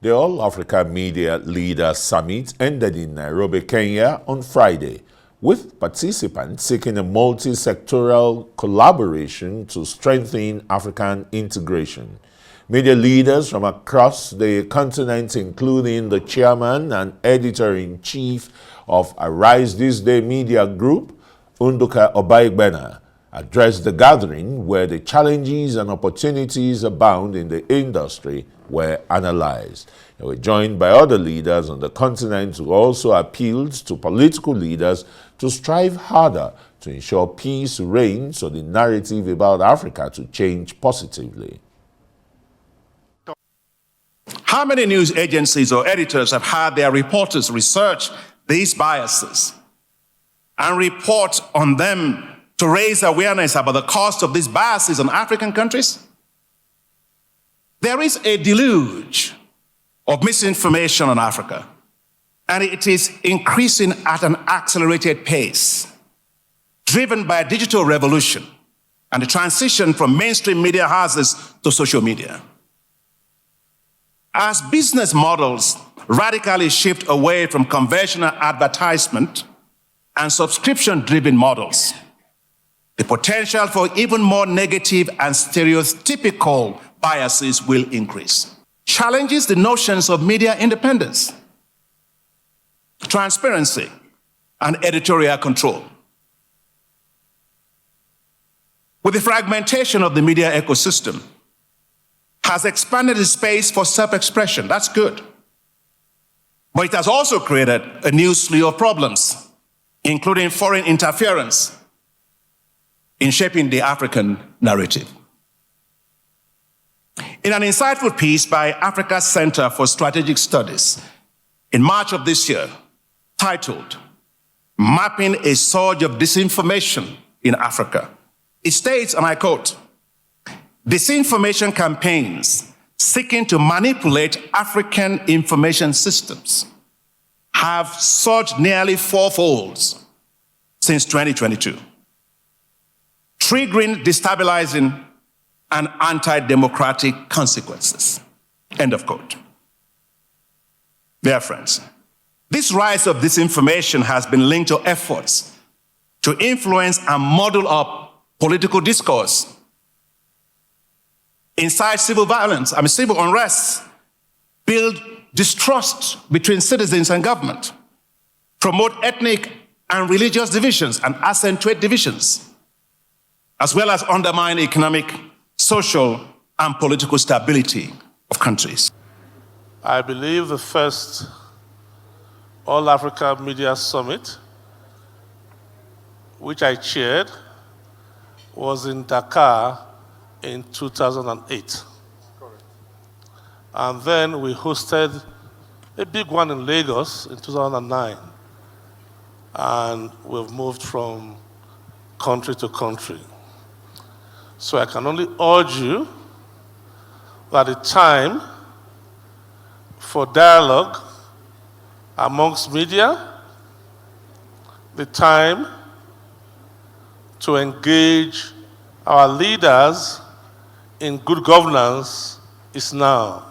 The All-Africa Media Leaders Summit ended in Nairobi, Kenya on Friday, with participants seeking a multi-sectoral collaboration to strengthen African integration. Media leaders from across the continent, including the chairman and editor-in-chief of Arise This Day Media Group, Unduka Obaigbena, addressed the gathering where the challenges and opportunities abound in the industry were analyzed. They were joined by other leaders on the continent who also appealed to political leaders to strive harder to ensure peace reigns so the narrative about Africa to change positively. How many news agencies or editors have had their reporters research these biases and report on them to raise awareness about the cost of these biases in African countries? There is a deluge of misinformation on Africa, and it is increasing at an accelerated pace, driven by a digital revolution and the transition from mainstream media houses to social media. As business models radically shift away from conventional advertisement and subscription-driven models, the potential for even more negative and stereotypical biases will increase. Challenges the notions of media independence, transparency, and editorial control. With the fragmentation of the media ecosystem, has expanded the space for self-expression. That's good. But it has also created a new slew of problems, including foreign interference in shaping the African narrative. In an insightful piece by Africa's Center for Strategic Studies in March of this year, titled "Mapping a Surge of Disinformation in Africa," it states, and I quote, "Disinformation campaigns seeking to manipulate African information systems have surged nearly fourfold since 2022, triggering destabilizing and anti-democratic consequences." End of quote. Dear friends, this rise of disinformation has been linked to efforts to influence and model up political discourse, incite civil unrest, build distrust between citizens and government, promote ethnic and religious divisions and accentuate divisions, as well as undermine economic, social, and political stability of countries. I believe the first All-Africa Media Summit, which I chaired, was in Dakar in 2008. Correct. And then we hosted a big one in Lagos in 2009. And we've moved from country to country. So I can only urge you that the time for dialogue amongst media, the time to engage our leaders in good governance is now.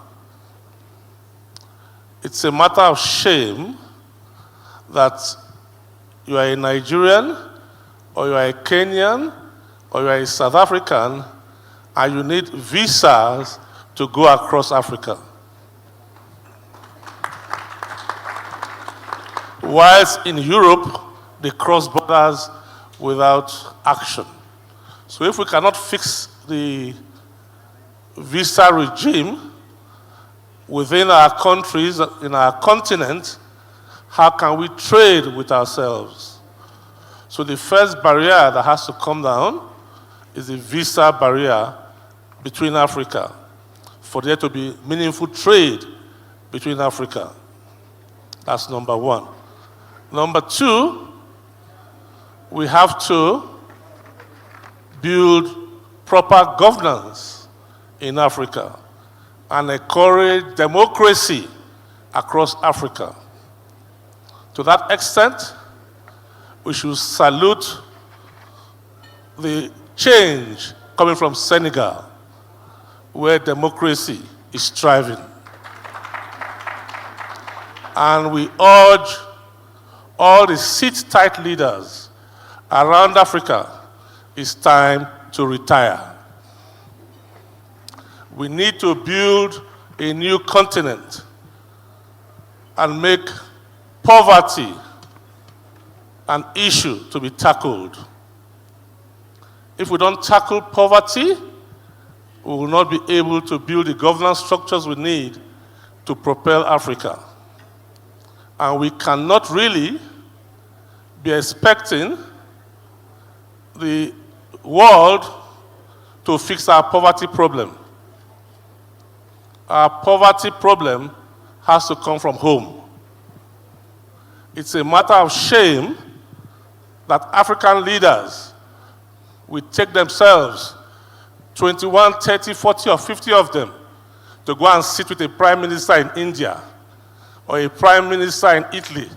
It's a matter of shame that you are a Nigerian, or you are a Kenyan, or you are a South African, and you need visas to go across Africa. Whilst in Europe, they cross borders without action. So if we cannot fix the visa regime within our countries, in our continent, how can we trade with ourselves? So the first barrier that has to come down is the visa barrier between Africa, for there to be meaningful trade between Africa. That's number one. Number two, we have to build proper governance in Africa and encourage democracy across Africa. To that extent, we should salute the change coming from Senegal, where democracy is thriving. And we urge all the sit-tight leaders around Africa, it's time to retire. We need to build a new continent and make poverty an issue to be tackled. If we don't tackle poverty, we will not be able to build the governance structures we need to propel Africa. And we cannot really be expecting the world to fix our poverty problem. Our poverty problem has to come from home. It's a matter of shame that African leaders will take themselves, 21, 30, 40, or 50 of them, to go and sit with a prime minister in India, or a prime minister in Italy,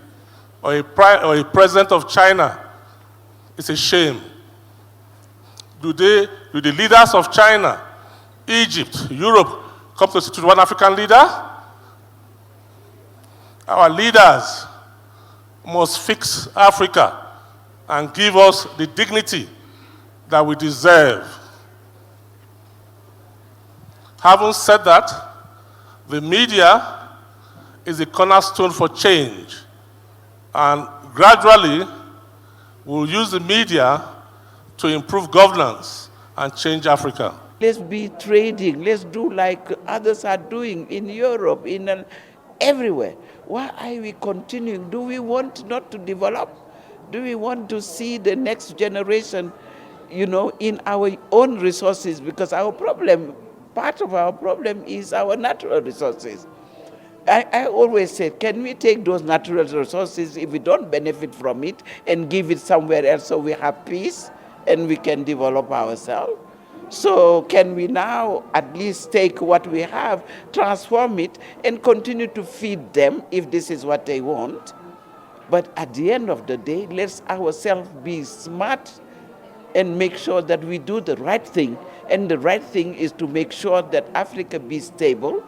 or a president of China. It's a shame. Do the leaders of China, Egypt, Europe, come to sit with one African leader? Our leaders must fix Africa and give us the dignity that we deserve. Having said that, the media is a cornerstone for change, and gradually we'll use the media to improve governance and change Africa. Let's be trading. Let's do like others are doing in Europe, everywhere. Why are we continuing? Do we want not to develop? Do we want to see the next generation, in our own resources? Because part of our problem is our natural resources. I always say, can we take those natural resources, if we don't benefit from it, and give it somewhere else so we have peace and we can develop ourselves? So can we now at least take what we have, transform it, and continue to feed them if this is what they want? But at the end of the day, let's ourselves be smart and make sure that we do the right thing. And the right thing is to make sure that Africa be stable,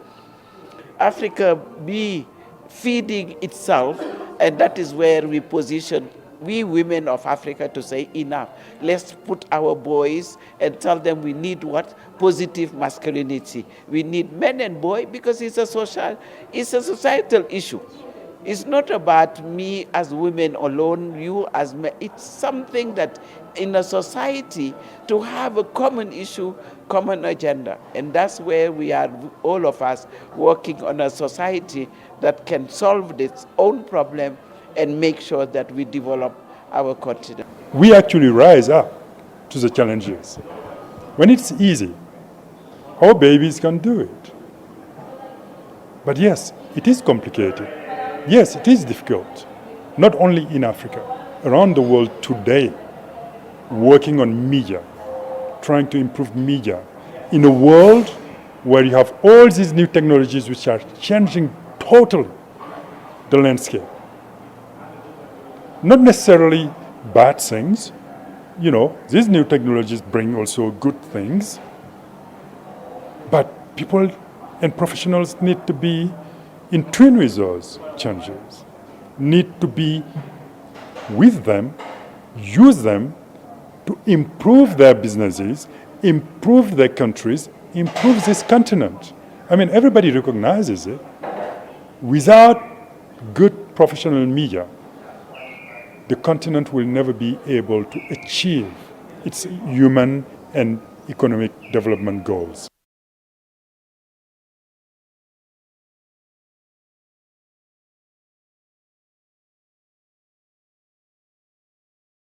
Africa be feeding itself, and that is where we position we women of Africa to say enough. Let's put our boys and tell them we need what? Positive masculinity. We need men and boys because it's a societal issue. It's not about me as women alone, you as men. It's something that in a society to have a common issue, common agenda. And that's where we are, all of us, working on a society that can solve its own problem and make sure that we develop our continent. We actually rise up to the challenges. When it's easy, our babies can do it. But yes, it is complicated. Yes, it is difficult. Not only in Africa, around the world today, working on media, trying to improve media, in a world where you have all these new technologies which are changing totally the landscape. Not necessarily bad things. These new technologies bring also good things. But people and professionals need to be in tune with those changes, need to be with them, use them to improve their businesses, improve their countries, improve this continent. Everybody recognizes it. Without good professional media, the continent will never be able to achieve its human and economic development goals.